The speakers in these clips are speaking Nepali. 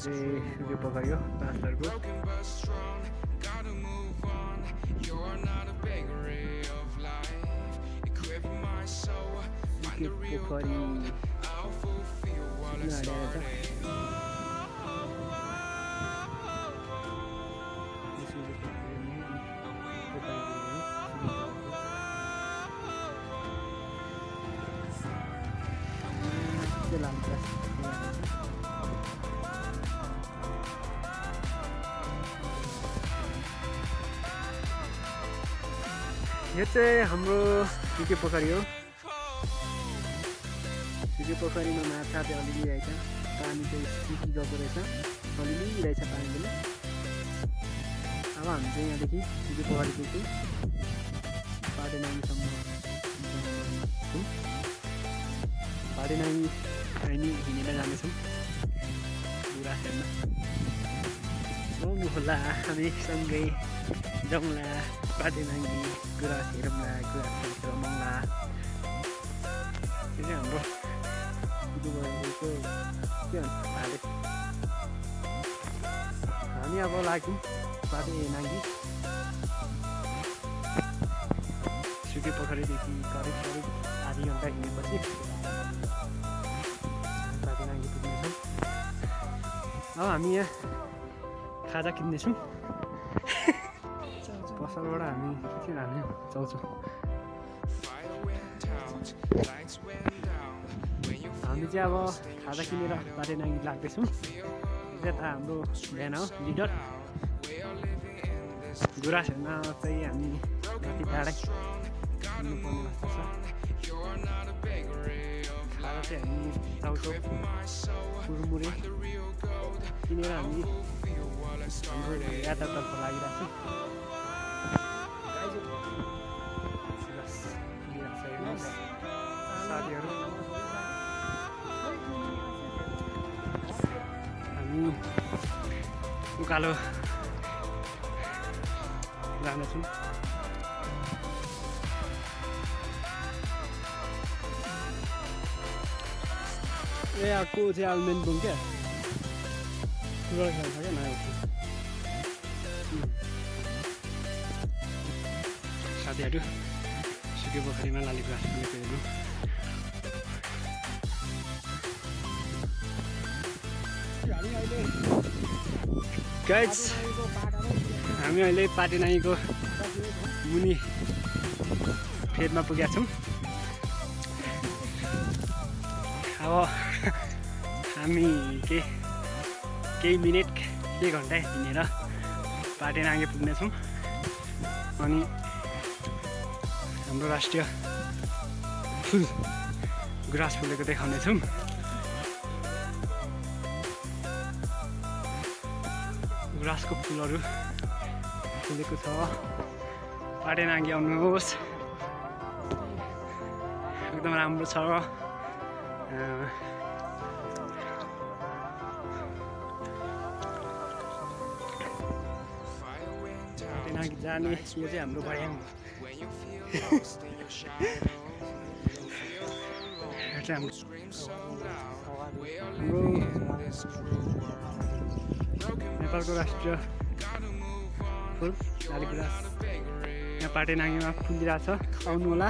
सूर्य पोखरी हो पाँचतर्फको पोखरी यो चाहिँ हाम्रो सूर्य पोखरी हो। सूर्य पोखरीमा माछा चाहिँ अलिअलि रहेछ, पानी चाहिँ स्थिति गएको रहेछ, अलिअलि रहेछ पानी पनि। अब हामी चाहिँ यहाँदेखि सूर्य पोखरी पुग्छौँ, पाटेनाङीसम्म छौँ। पाटेनाङी हामी हिँडेर जानेछौँ गुराँस हेर्न। आउनु होला हामी सँगै जाउँला पाटेनाङी गुराँस हेरौँला, गुराँस रमाउँला। त्यो चाहिँ हाम्रो के भन्छ भाले। हामी अब लाग्यौँ पाटेनाङी। सूर्य पोखरीदेखि करिब आधी घन्टा हिँडेपछि पाटेनाङी पुग्नेछौँ। अब हामी यहाँ खाजा किन्नेछौँ। पसलबाट हामी के चाहिँ लाने चाउँछौँ। हामी चाहिँ अब खाजा किनेर पाटेनाङी लाग्दैछौँ। यता हाम्रो बिहान हो लिडर। गुराँस हेर्न चाहिँ हामी कति टाढै हिँड्नुपर्ने जस्तो छ। खाजा चाहिँ हामी चाउँछौँ कुरमुरे किनेर हामी हाम्रो यात्रातर्फ लागिरहेको छौँ। साथीहरू हामी उकालो जानेछौँ। ए आएको चाहिँ आलमेन बुङ क्या फुटबल खेल्छ क्या नयाँ साथीहरू सूर्य पोखरीमा लालीगुराँस फुलेको हेर्नु। गाइज हामी अहिले पाटेनाङीको मुनि फेदमा पुगेका छौँ। अब हामी केही मिनट केही घन्टा हिँडेर पाटेनाङी पुग्नेछौँ। अनि हाम्रो राष्ट्रिय फुल गुराँस फुलेको देखाउनेछौँ। गुराँसको फुलहरू फुलेको छ। पाटेनाङी आउनुहोस्, एकदम राम्रो छ। पाटेनाङी जाने यो चाहिँ हाम्रो भयाङ नेपालको राष्ट्रिय फुल लालीगुराँस यहाँ पाटेनाङीमा फुलिरहेछ। आउनु होला।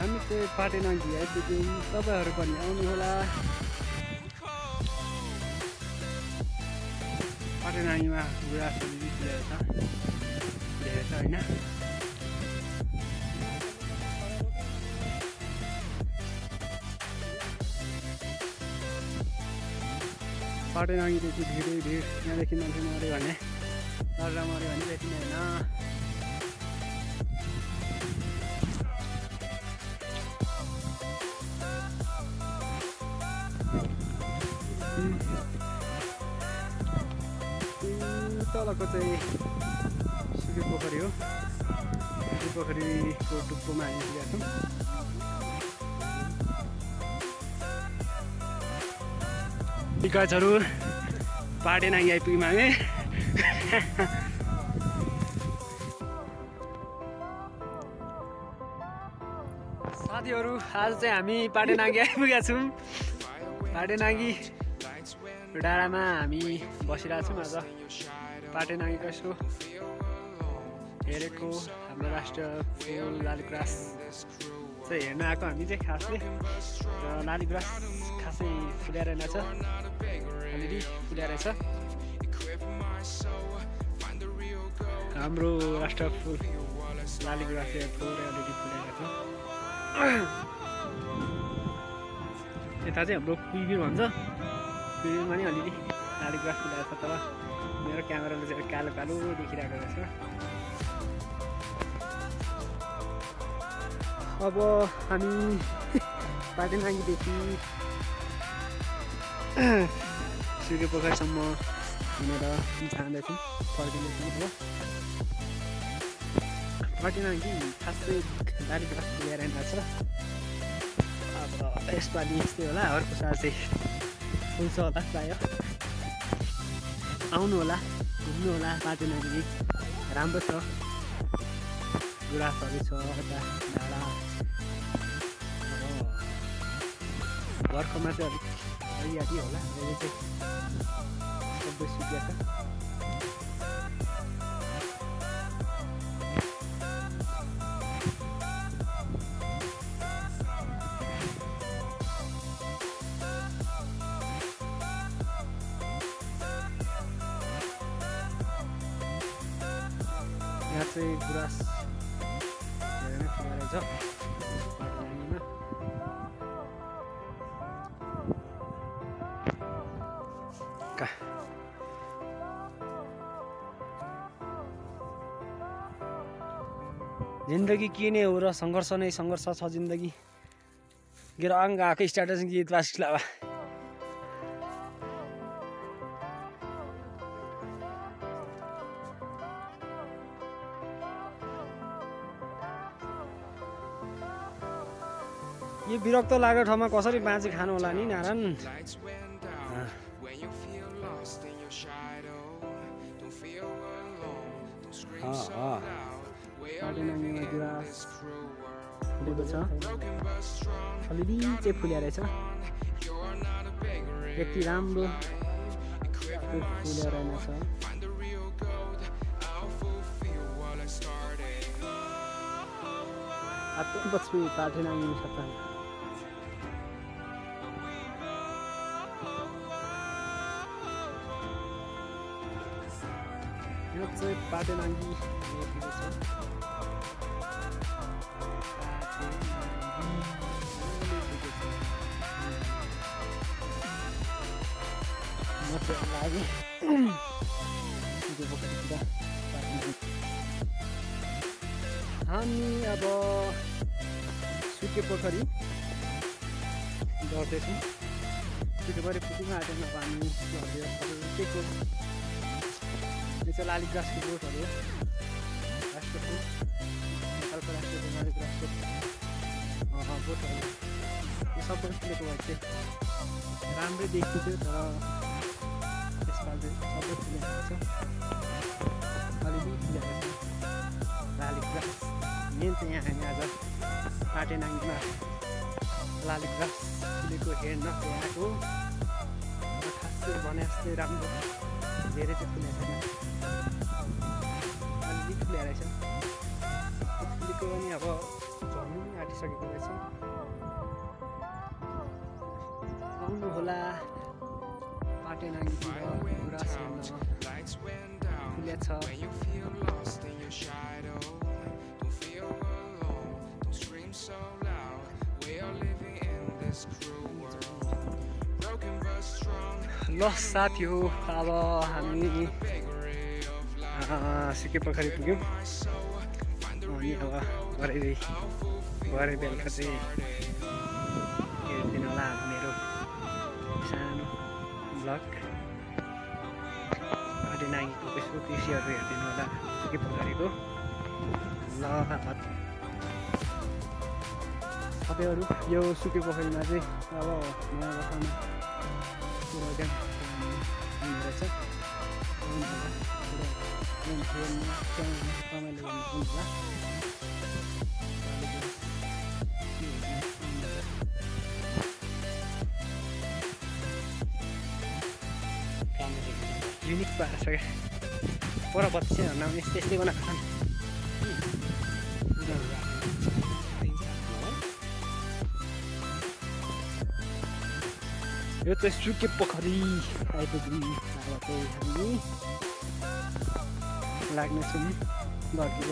हामी चाहिँ पाटेनाङी आइपुग्यौँ। तपाईँहरू पनि आउनुहोला। पाटेनाङीमा गुराँसहरू निस्किरहेको छ धेरै छ होइन। पाटेनाङीदेखि भिडै भिड। यहाँदेखि मान्छे मऱ्यो भने लड्दा मऱ्यो भने त्यति नै होइन। तलको चाहिँ सुके पोखरी हो। सुके पोखरीको टुप्पोमा हामी पुगेका छौँ। विकासहरू पाटेनाङ्गी आइपुग्यौँ हामी। साथीहरू आज चाहिँ हामी पाटेनाङ्गी आइपुगेका छौँ। पाटेनाङ्गी डाँडामा हामी बसिरहेको छौँ। आज पाटेनाङ्गीको यसो हेरेको हाम्रो राष्ट्रिय फुल लालीगुराँस चाहिँ हेर्न आएको हामी चाहिँ खासले। र लालीगुराँस खासै फुल्या रहेछ, अलिअलि फुल्या रहेछ। हाम्रो राष्ट्रिय फुल लालीगुराँस चाहिँ थोरै अलिअलि फुल्याएको छ। यता चाहिँ हाम्रो कुइबिर भन्छ, कुइबिरमा नि अलिअलि लालीगुराँस फुल्याएको छ। तर मेरो क्यामेराले चाहिँ कालो कालो देखिरहेको रहेछ। अब हामी पाटेनाङ्गीदेखि सुके पोखरीसम्म हिँडेर जाँदैछौँ, फर्किँदैछौँ। अब पाटेनाङ्गी खासै लालीगुराँस फुलेर रहेछ। अब यसपालि यस्तै होला, अर्को साल चाहिँ फुल्छ होला प्रायः। आउनु होला, घुम्नु होला। पाटेनाङ्गी राम्रो छ, गुराँसहरू छ, यता डाँडा। बर्खामा चाहिँ अलिक हरियाली होला, अहिले चाहिँ सबै सुकिया छ। यहाँ चाहिँ गुराँस धेरै नै फुलेर छ पाटेनाङ्गीमा। जिन्दगी के नै हो र सङ्घर्ष नै सङ्घर्ष छ जिन्दगी। गिर अङ्ग आएको स्ट्याटस गीत वासिला बा यो विरक्त लागेको ठाउँमा कसरी बाँची खानु होला नि नारायण। पाटेनाङ्गीमा गुराँस फुलेको छ, अलिअलि चाहिँ फुल्या रहेछ। यति राम्रो फुल्या रहेछ। पछि पाटेनाङ्गी सत्ता यो चाहिँ पाटेनाङ्गी पुगेको छ। हामी अब सुके पोखरी गर्दैछौँ। सुके पोखरी पुग्नु आँटेन। अब हामी केको यो चाहिँ लालीगुराँसको बोटहरू हो। राष्ट्रिय फुल नेपालको राष्ट्रिय फुल लालीगुराँसको बोटहरू यो सबै फुलेको भए चाहिँ राम्रै देखिन्थ्यो। तर यसपालि चाहिँ सबै फुलेको छ, अलिअलि फुलेको छ लालीगुराँस। मेन चाहिँ यहाँ हामी आज पाटेनाङ्गीमा लालीगुराँस फुलेको हेर्न आएको। खासै भने जस्तै राम्रो धेरै चाहिँ फुलेको छैन, अलिअलि फुल्या रहेछ। फुलेको पनि अब झर्नु पनि आँटिसकेको रहेछ। आउनु होला पाटेनाङ्गीतिर गुराँस हेर्न, फुल्या छ। ल साथी हो, अब हामी सुके पोखरी पुग्यौँ। अनि अब भरे बेलुका चाहिँ हेरिदिनु होला मेरो सानो ब्लग पाटेनाङ्गीको फेसबुक दृश्यहरू हेरिदिनु होला सुके पोखरीको। ल तपाईँहरू यो सुके पोखरीमा चाहिँ अब नयाँ वर्षमा प्रोग्राम हुने रहेछ। रमाइलो गर्नुहुन्छ। युनिक पारेछ क्या पर बत्ती चाहिँ नआउने यस्तै बनाएको छ नि। यो चाहिँ सुके पोखरी आइपुग्यौँ। अब चाहिँ हामी लाग्नेछौँ घरतिर।